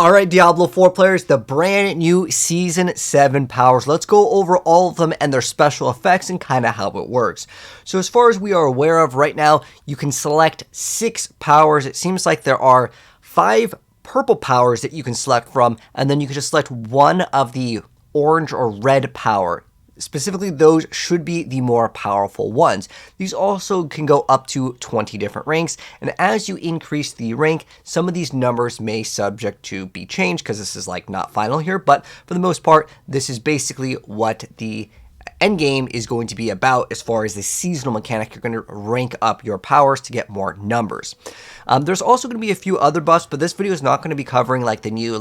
Alright, Diablo 4 players, the brand new Season 7 powers. Let's go over all of them and their special effects and kind of how it works. So as far as we are aware of right now, you can select 6 powers. It seems like there are 5 purple powers that you can select from, and then you can just select one of the orange or red power. Specifically, those should be the more powerful ones. These also can go up to 20 different ranks, and as you increase the rank, some of these numbers may subject to be changed because this is like not final here, but for the most part, this is basically what the end game is going to be about as far as the seasonal mechanic. You're going to rank up your powers to get more numbers. There's also going to be a few other buffs, but this video is not going to be covering like the new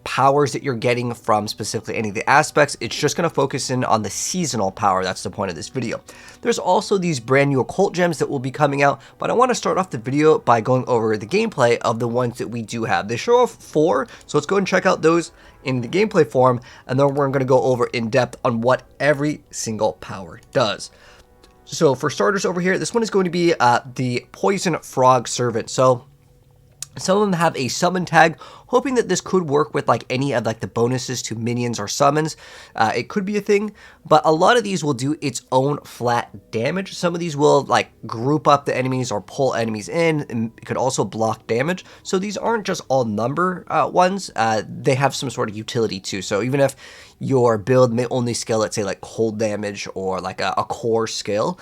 powers that you're getting from specifically any of the aspects. It's just going to focus in on the seasonal power. That's the point of this video. There's also these brand new occult gems that will be coming out, but I want to start off the video by going over the gameplay of the ones that we do have. They show off 4, so let's go and check out those in the gameplay form, and then we're going to go over in depth on what every single power does. So for starters over here, this one is going to be the Poison Frog Servant. So some of them have a summon tag, hoping that this could work with any of the bonuses to minions or summons. It could be a thing, but a lot of these will do its own flat damage. Some of these will group up the enemies or pull enemies in, and it could also block damage. So these aren't just all number ones. They have some sort of utility too. So even if your build may only scale, let's say cold damage or a core skill,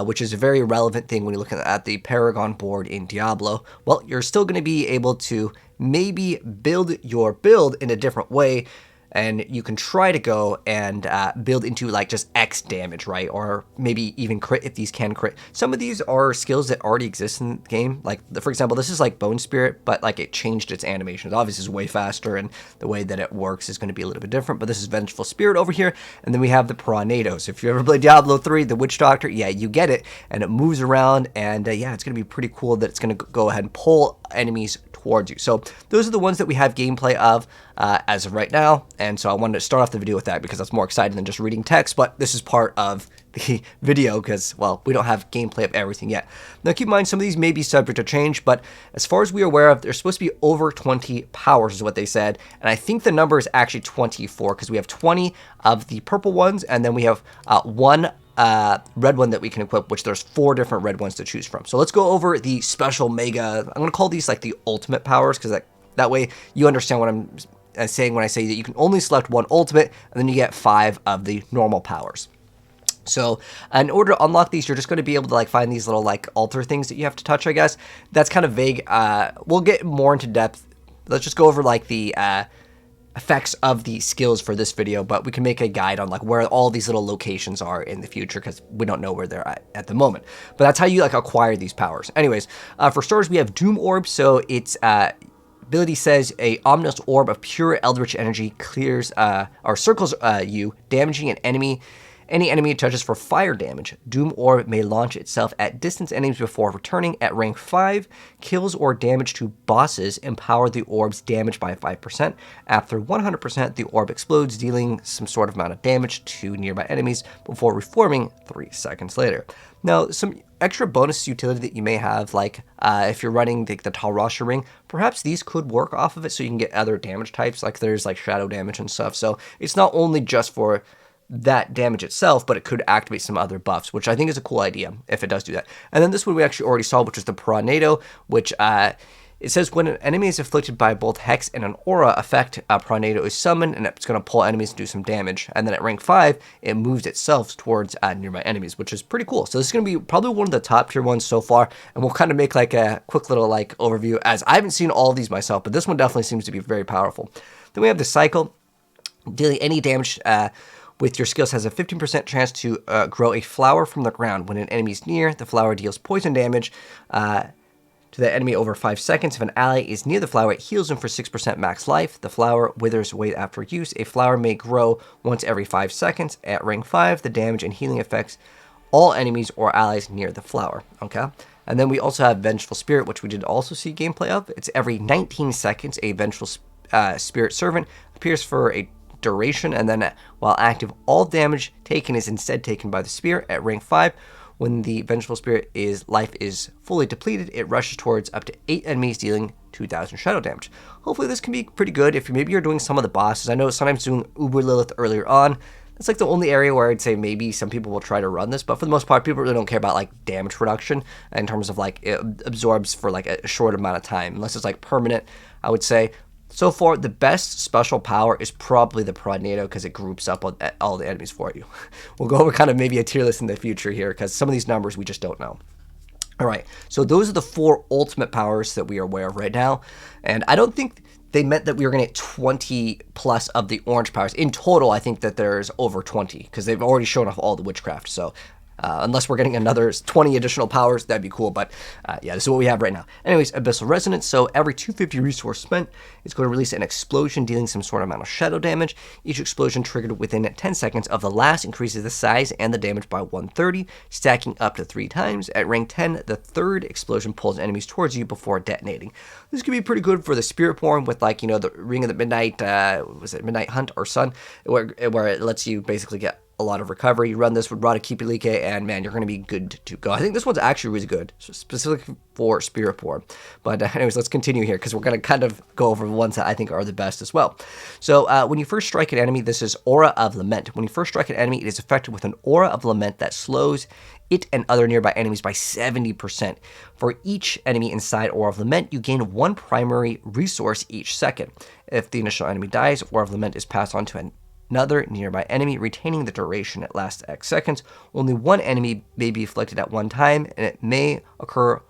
which is a very relevant thing when you're looking at the Paragon board in Diablo, well, you're still going to be able to maybe build your build in a different way, and you can try to go and build into just X damage, right? Or maybe even crit if these can crit. Some of these are skills that already exist in the game. For example, this is Bone Spirit, but it changed its animations. Obviously, it's way faster, and the way that it works is going to be a little bit different. But this is Vengeful Spirit over here, and then we have the Tornado. So if you ever played Diablo 3, the Witch Doctor, yeah, you get it, and it moves around, and yeah, it's going to be pretty cool that it's going to go ahead and pull enemies towards you. So those are the ones that we have gameplay of as of right now, and so I wanted to start off the video with that because that's more exciting than just reading text, but this is part of the video because, well, we don't have gameplay of everything yet. Now keep in mind, some of these may be subject to change, but as far as we are aware of, there's supposed to be over 20 powers is what they said, and I think the number is actually 24 because we have 20 of the purple ones, and then we have one red one that we can equip, which there's 4 different red ones to choose from. So let's go over the special mega, I'm going to call these the ultimate powers, because that way you understand what I'm saying when I say that you can only select one ultimate, and then you get 5 of the normal powers. So in order to unlock these, you're just going to be able to find these little altar things that you have to touch, I guess. That's kind of vague. We'll get more into depth. Let's just go over the effects of the skills for this video, but we can make a guide on where all these little locations are in the future because we don't know where they're at the moment. But that's how you acquire these powers. Anyways, for starters, we have Doom Orb. So it's ability says a ominous orb of pure eldritch energy clears or circles you, damaging any enemy it touches for fire damage. Doom Orb may launch itself at distance enemies before returning. At rank 5, kills or damage to bosses empower the orb's damage by 5%. After 100%, the orb explodes, dealing some sort of amount of damage to nearby enemies before reforming 3 seconds later. Now, some extra bonus utility that you may have, if you're running the Talrasha ring, perhaps these could work off of it so you can get other damage types, there's shadow damage and stuff. So it's not only just for that damage itself, but it could activate some other buffs, which I think is a cool idea if it does do that. And then this one we actually already saw, which is the Tornado, which it says when an enemy is afflicted by both Hex and an Aura effect, a Tornado is summoned, and it's going to pull enemies and do some damage. And then at rank 5, it moves itself towards nearby enemies, which is pretty cool. So this is going to be probably one of the top tier ones so far, and we'll kind of make a quick little overview, as I haven't seen all of these myself, but this one definitely seems to be very powerful. Then we have the Cycle. Dealing any damage with your skills has a 15% chance to grow a flower from the ground. When an enemy is near, the flower deals poison damage to the enemy over 5 seconds. If an ally is near the flower, it heals them for 6% max life. The flower withers away after use. A flower may grow once every 5 seconds. At rank 5, the damage and healing affects all enemies or allies near the flower. Okay. And then we also have Vengeful Spirit, which we did also see gameplay of. It's every 19 seconds a Vengeful Spirit Servant appears for a duration, and then while active, all damage taken is instead taken by the spirit. At rank 5, when the Vengeful Spirit life is fully depleted, it rushes towards up to 8 enemies, dealing 2,000 shadow damage. Hopefully this can be pretty good if maybe you're doing some of the bosses. I know sometimes doing Uber Lilith earlier on, that's like the only area where I'd say maybe some people will try to run this, but for the most part, people really don't care about like damage reduction in terms of like it absorbs for like a short amount of time, unless it's like permanent. I would say so far the best special power is probably the Tornado because it groups up all the enemies for you. We'll go over kind of maybe a tier list in the future here because some of these numbers we just don't know. All right, so those are the 4 ultimate powers that we are aware of right now, and I don't think they meant that we were going to get 20 plus of the orange powers. In total, I think that there's over 20 because they've already shown off all the witchcraft. So unless we're getting another 20 additional powers, that'd be cool. But yeah, this is what we have right now. Anyways, Abyssal Resonance. So every 250 resource spent, it's going to release an explosion dealing some sort of amount of shadow damage. Each explosion triggered within 10 seconds of the last increases the size and the damage by 130, stacking up to 3 times. At rank 10, the third explosion pulls enemies towards you before detonating. This could be pretty good for the Spiritborn with like, you know, the Ring of the Midnight, was it Midnight Hunt or Sun, where it lets you basically get a lot of recovery. You run this with Rod of Kipilike, and man, you're going to be good to go. I think this one's actually really good, specifically for Spiritborn. But anyways, let's continue here because we're going to kind of go over the ones that I think are the best as well. So when you first strike an enemy, this is Aura of Lament. When you first strike an enemy, it is affected with an Aura of Lament that slows it and other nearby enemies by 70%. For each enemy inside Aura of Lament, you gain 1 primary resource each second. If the initial enemy dies, Aura of Lament is passed on to another nearby enemy, retaining the duration. It lasts X seconds. Only 1 enemy may be afflicted at one time, and it may occur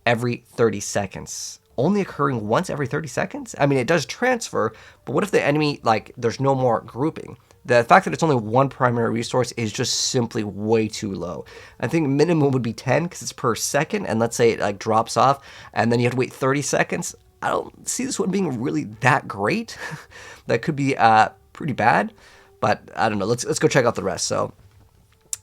every 30 seconds. Only occurring once every 30 seconds? I mean, it does transfer, but what if the enemy, like, there's no more grouping? The fact that it's only 1 primary resource is just simply way too low. I think minimum would be 10 because it's per second, and let's say it like drops off, and then you have to wait 30 seconds. I don't see this one being really that great. That could be pretty bad, but I don't know. Let's go check out the rest. So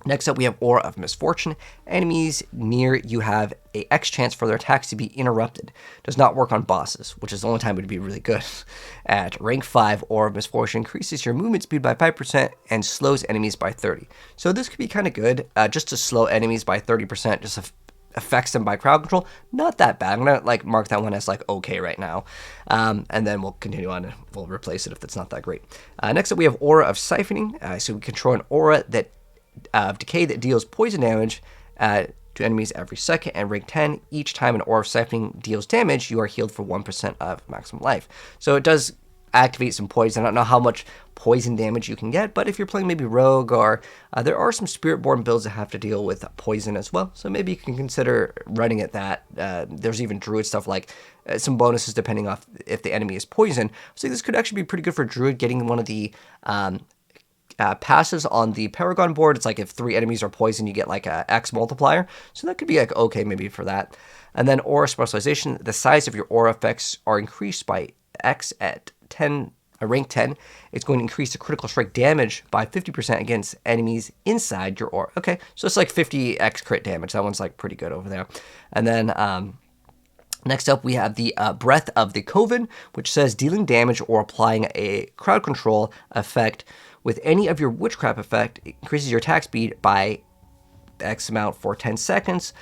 next up, we have Aura of Misfortune. Enemies near you have a X chance for their attacks to be interrupted. Does not work on bosses, which is the only time it would be really good. At rank 5, Aura of Misfortune increases your movement speed by 5% and slows enemies by 30. So this could be kind of good, just to slow enemies by 30%, just affects them by crowd control. Not that bad. I'm gonna like mark that one as like okay right now, and then we'll continue on and we'll replace it if that's not that great. Next up, we have Aura of Siphoning. So we control an aura that of decay that deals poison damage to enemies every second. And rank 10, each time an Aura of Siphoning deals damage, you are healed for 1% of maximum life. So it does activate some poison. I don't know how much poison damage you can get, but if you're playing maybe Rogue or there are some Spiritborn builds that have to deal with poison as well, so maybe you can consider running at that. There's even Druid stuff like some bonuses depending off if the enemy is poison. So this could actually be pretty good for Druid, getting one of the passes on the Paragon board. It's like if 3 enemies are poisoned, you get like a X multiplier, so that could be like okay maybe for that. And then Aura Specialization, the size of your aura effects are increased by X at rank 10, it's going to increase the critical strike damage by 50% against enemies inside your aura. Okay, so it's like 50x crit damage. That one's like pretty good over there. And then next up, we have the Breath of the Coven, which says dealing damage or applying a crowd control effect with any of your witchcraft effect increases your attack speed by X amount for 10 seconds.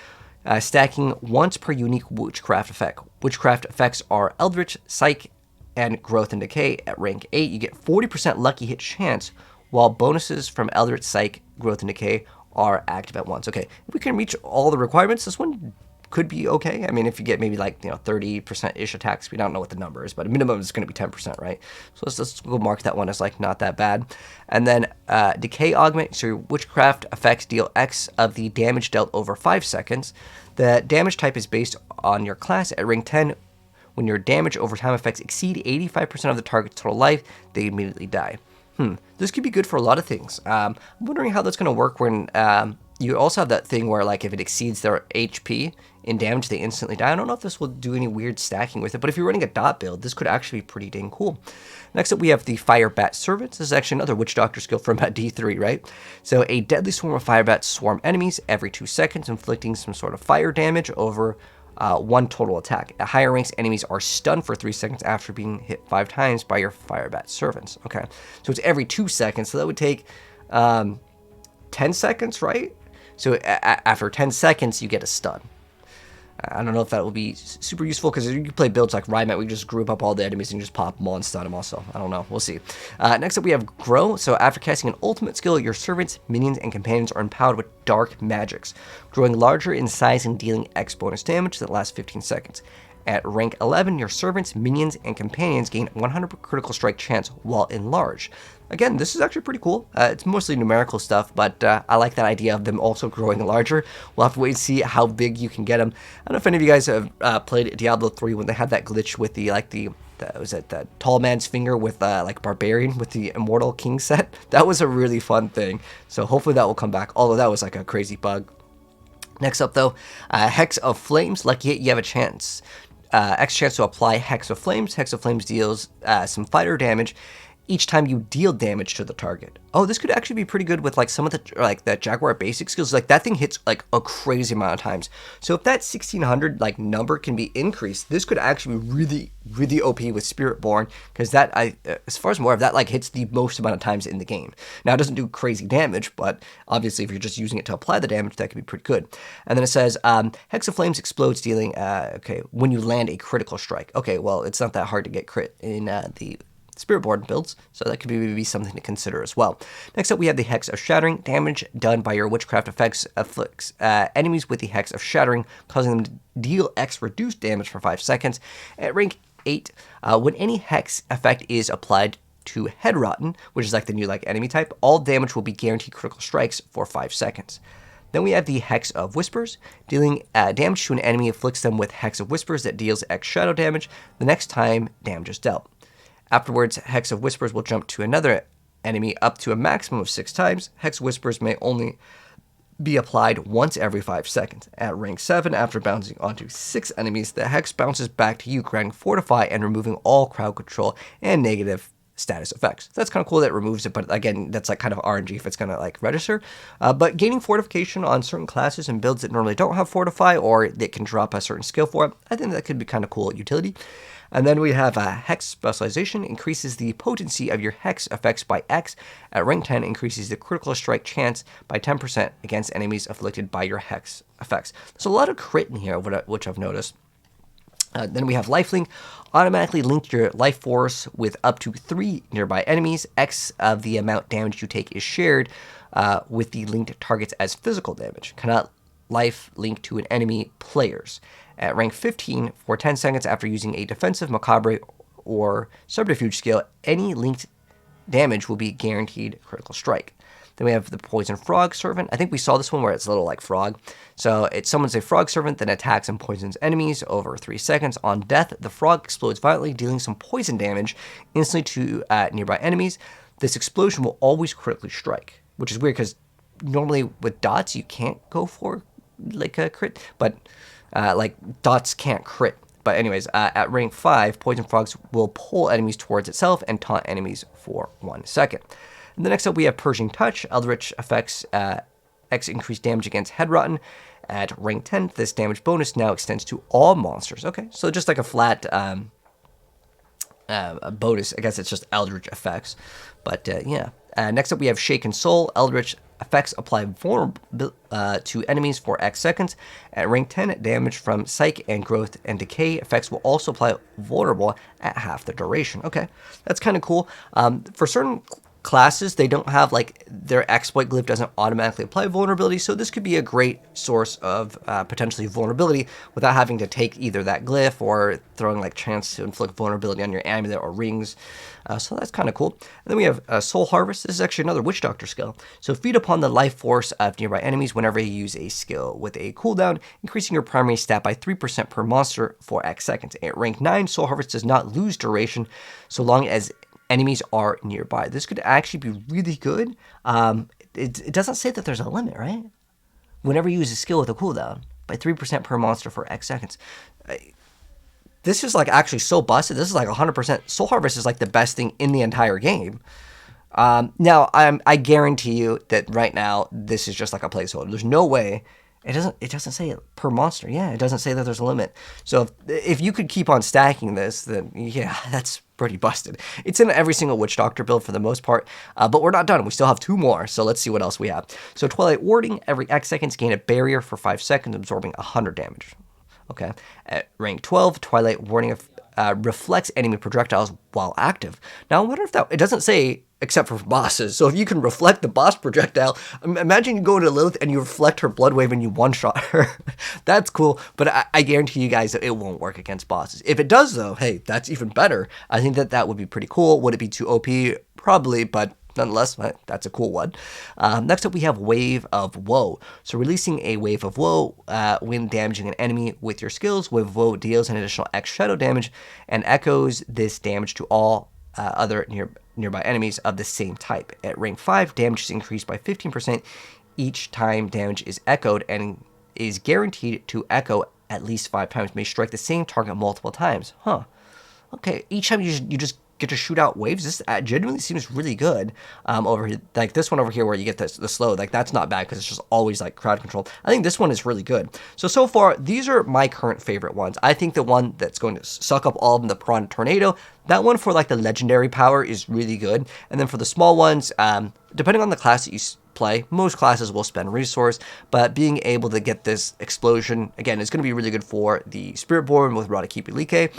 Stacking once per unique witchcraft effect. Witchcraft effects are Eldritch, Psych, and Growth and Decay. At rank 8, you get 40% lucky hit chance, while bonuses from Eldritch, Psych, Growth, and Decay are active at once. Okay, if we can reach all the requirements, this one could be okay. I mean, if you get maybe like 30%-ish attack speed, I don't know what the number is, but minimum is going to be 10%, right? So let's go mark that one as like not that bad. And then Decay Augment, so your Witchcraft effects deal X of the damage dealt over 5 seconds. The damage type is based on your class. At rank 10, when your damage over time effects exceed 85% of the target's total life, they immediately die. This could be good for a lot of things. I'm wondering how that's going to work when you also have that thing where like if it exceeds their HP in damage, they instantly die. I don't know if this will do any weird stacking with it, but if you're running a dot build, this could actually be pretty dang cool. Next up, we have the Fire Bat Servants. This is actually another Witch Doctor skill from D3, right? So a deadly swarm of fire bats swarm enemies every 2 seconds, inflicting some sort of fire damage over 1 total attack. At higher ranks, enemies are stunned for 3 seconds after being hit 5 times by your Fire Bat Servants. Okay, so it's every 2 seconds, so that would take 10 seconds, right? So after 10 seconds, you get a stun. I don't know if that will be super useful, because you can play builds like Rymat, we just group up all the enemies and just pop them all and stun them also. I don't know. We'll see. Next up, we have Grow. So after casting an ultimate skill, your servants, minions, and companions are empowered with dark magics, growing larger in size and dealing X bonus damage that lasts 15 seconds. At rank 11, your servants, minions, and companions gain 100% critical strike chance while enlarged. Again, this is actually pretty cool. It's mostly numerical stuff, but I like that idea of them also growing larger. We'll have to wait and see how big you can get them. I don't know if any of you guys have played Diablo 3 when they had that glitch with the was it the tall man's finger with like Barbarian with the Immortal King set. That was a really fun thing. So hopefully that will come back, although that was like a crazy bug. Next up though, Hex of Flames. Lucky hit, you have a chance. X chance to apply Hex of Flames. Hex of Flames deals some fighter damage each time you deal damage to the target. Oh, this could actually be pretty good with like some of the Jaguar basic skills. Like that thing hits like a crazy amount of times. So if that 1600 like number can be increased, this could actually be really OP with Spiritborn, because that as far as more of that like hits the most amount of times in the game. Now it doesn't do crazy damage, but obviously if you're just using it to apply the damage, that could be pretty good. And then it says Hex of Flames explodes, dealing when you land a critical strike. Okay, well it's not that hard to get crit in the Spiritborn builds, so that could be something to consider as well. Next up, we have the Hex of Shattering. Damage done by your Witchcraft effects afflicts enemies with the Hex of Shattering, causing them to deal X reduced damage for 5 seconds. At rank 8, when any Hex effect is applied to Head Rotten, which is like the new enemy type, all damage will be guaranteed critical strikes for 5 seconds. Then we have the Hex of Whispers. Dealing damage to an enemy afflicts them with Hex of Whispers that deals X shadow damage the next time damage is dealt. Afterwards, Hex of Whispers will jump to another enemy up to a maximum of 6 times. Hex Whispers may only be applied once every 5 seconds. At rank 7, after bouncing onto 6 enemies, the Hex bounces back to you, granting Fortify and removing all crowd control and negative status effects. So that's kind of cool that it removes it, but again, that's like kind of RNG if it's going to like register. But gaining Fortification on certain classes and builds that normally don't have Fortify, or that can drop a certain skill for it, I think that could be kind of cool utility. And then we have Hex Specialization, increases the potency of your Hex effects by X. At rank 10, increases the critical strike chance by 10% against enemies afflicted by your Hex effects. There's a lot of crit in here, which I've noticed. Then we have Lifelink, automatically link your life force with up to 3 nearby enemies. X of the amount damage you take is shared with the linked targets as physical damage. Cannot life link to an enemy players. At rank 15, for 10 seconds after using a defensive, macabre, or subterfuge skill, any linked damage will be guaranteed critical strike. Then we have the Poison Frog Servant. I think we saw this one where it's a little like frog. So it summons a frog servant that attacks and poisons enemies over 3 seconds. On death, the frog explodes violently, dealing some poison damage instantly to nearby enemies. This explosion will always critically strike, which is weird because normally with dots you can't go for like a crit, but like dots can't crit. But anyways, at rank 5, Poison Frogs will pull enemies towards itself and taunt enemies for 1 second. And the next up we have Purging Touch. Eldritch effects X increased damage against Head Rotten. At rank 10, this damage bonus now extends to all monsters. Okay, so just like a flat bonus. I guess it's just Eldritch effects. But yeah. Next up we have Shaken Soul. Eldritch effects apply vulnerable to enemies for X seconds. At rank 10, damage from Psych and Growth and Decay effects will also apply vulnerable at half the duration. Okay, that's kind of cool. For certain classes, they don't have like their exploit glyph doesn't automatically apply vulnerability, so this could be a great source of potentially vulnerability without having to take either that glyph or throwing like chance to inflict vulnerability on your amulet or rings. So that's kind of cool. And then we have Soul Harvest. This is actually another Witch Doctor skill. So feed upon the life force of nearby enemies whenever you use a skill with a cooldown, increasing your primary stat by 3% per monster for X seconds. At rank 9, Soul Harvest does not lose duration so long as enemies are nearby. This could actually be really good. It doesn't say that there's a limit, right? Whenever you use a skill with a cooldown, by 3% per monster for X seconds. This is like actually so busted. This is like 100%. Soul Harvest is like the best thing in the entire game. Now, I guarantee you that right now, this is just like a placeholder. There's no way. It doesn't say it per monster. Yeah, it doesn't say that there's a limit. So if you could keep on stacking this, then yeah, that's pretty busted. It's in every single Witch Doctor build for the most part, but we're not done. We still have 2 more, so let's see what else we have. So Twilight Warding, every X seconds gain a barrier for 5 seconds, absorbing 100 damage. Okay. At rank 12, Twilight Warning reflects enemy projectiles while active. Now, I wonder if that... It doesn't say except for bosses. So if you can reflect the boss projectile, imagine you go into Lilith and you reflect her blood wave and you one-shot her. That's cool, but I guarantee you guys that it won't work against bosses. If it does, though, hey, that's even better. I think that would be pretty cool. Would it be too OP? Probably, but nonetheless, that's a cool one. Next up, we have Wave of Woe. So releasing a Wave of Woe when damaging an enemy with your skills. Wave of Woe deals an additional X shadow damage and echoes this damage to all other nearby enemies of the same type. At rank 5, damage is increased by 15% each time damage is echoed and is guaranteed to echo at least 5 times. May strike the same target multiple times. Huh. Okay, each time you just get to shoot out waves. This genuinely seems really good. Over here, like this one over here where you get the slow, like that's not bad because it's just always like crowd control. I think this one is really good. So far, these are my current favorite ones. I think the one that's going to suck up all of them, the Piranha Tornado, that one for like the legendary power is really good. And then for the small ones, depending on the class that you play, most classes will spend resource, but being able to get this explosion again is going to be really good for the Spiritborn with Radakipi Like.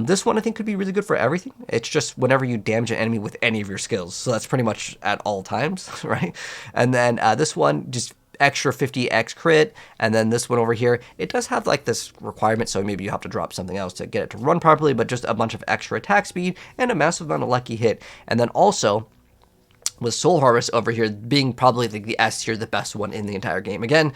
This one I think could be really good for everything. It's just whenever you damage an enemy with any of your skills, so that's pretty much at all times, right? And then this one just extra 50x crit, and then this one over here, it does have like this requirement, so maybe you have to drop something else to get it to run properly, but just a bunch of extra attack speed and a massive amount of lucky hit. And then also with Soul Harvest over here being probably the S tier, the best one in the entire game. Again,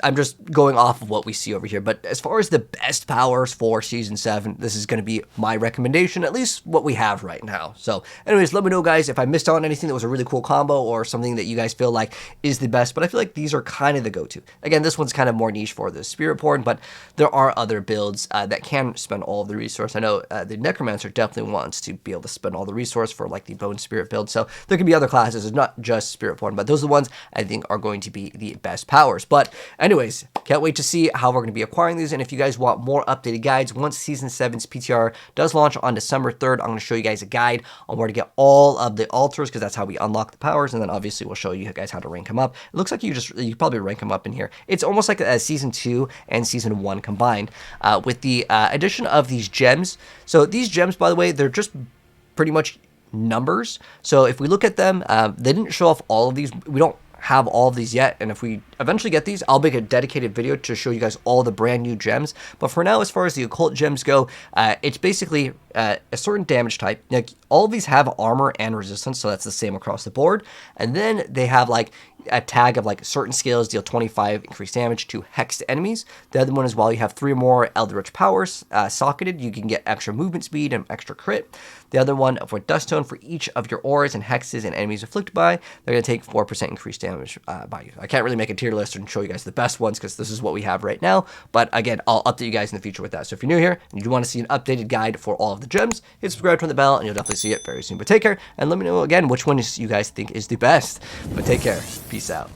I'm just going off of what we see over here, but as far as the best powers for Season 7, this is going to be my recommendation, at least what we have right now. So anyways, let me know, guys, if I missed out on anything that was a really cool combo or something that you guys feel like is the best, but I feel like these are kind of the go-to. Again, this one's kind of more niche for the Spiritborn, but there are other builds that can spend all of the resource. I know the Necromancer definitely wants to be able to spend all the resource for like the Bone Spirit build, so there can be other classes. It's not just Spiritborn, but those are the ones I think are going to be the best powers. But anyways, can't wait to see how we're going to be acquiring these. And if you guys want more updated guides, once Season 7's PTR does launch on December 3rd, I'm going to show you guys a guide on where to get all of the altars, because that's how we unlock the powers. And then obviously we'll show you guys how to rank them up. It looks like you probably rank them up in here. It's almost like a Season 2 and Season 1 combined with the addition of these gems. So these gems, by the way, they're just pretty much numbers. So if we look at them, they didn't show off all of these. We don't have all of these yet, and if we eventually get these, I'll make a dedicated video to show you guys all the brand new gems. But for now, as far as the occult gems go, it's basically a certain damage type. Like, all of these have armor and resistance, so that's the same across the board. And then they have like a tag of like certain skills deal 25 increased damage to hexed enemies. The other one is while you have 3 more Eldritch powers socketed, you can get extra movement speed and extra crit. The other one for Dust Tone, for each of your auras and hexes and enemies afflicted by, they're going to take 4% increased damage by you. I can't really make a tier list and show you guys the best ones because this is what we have right now. But again, I'll update you guys in the future with that. So if you're new here and you want to see an updated guide for all of the gems, hit subscribe, turn the bell, and you'll definitely see it very soon. But take care, and let me know again which one you guys think is the best. But take care. Peace out.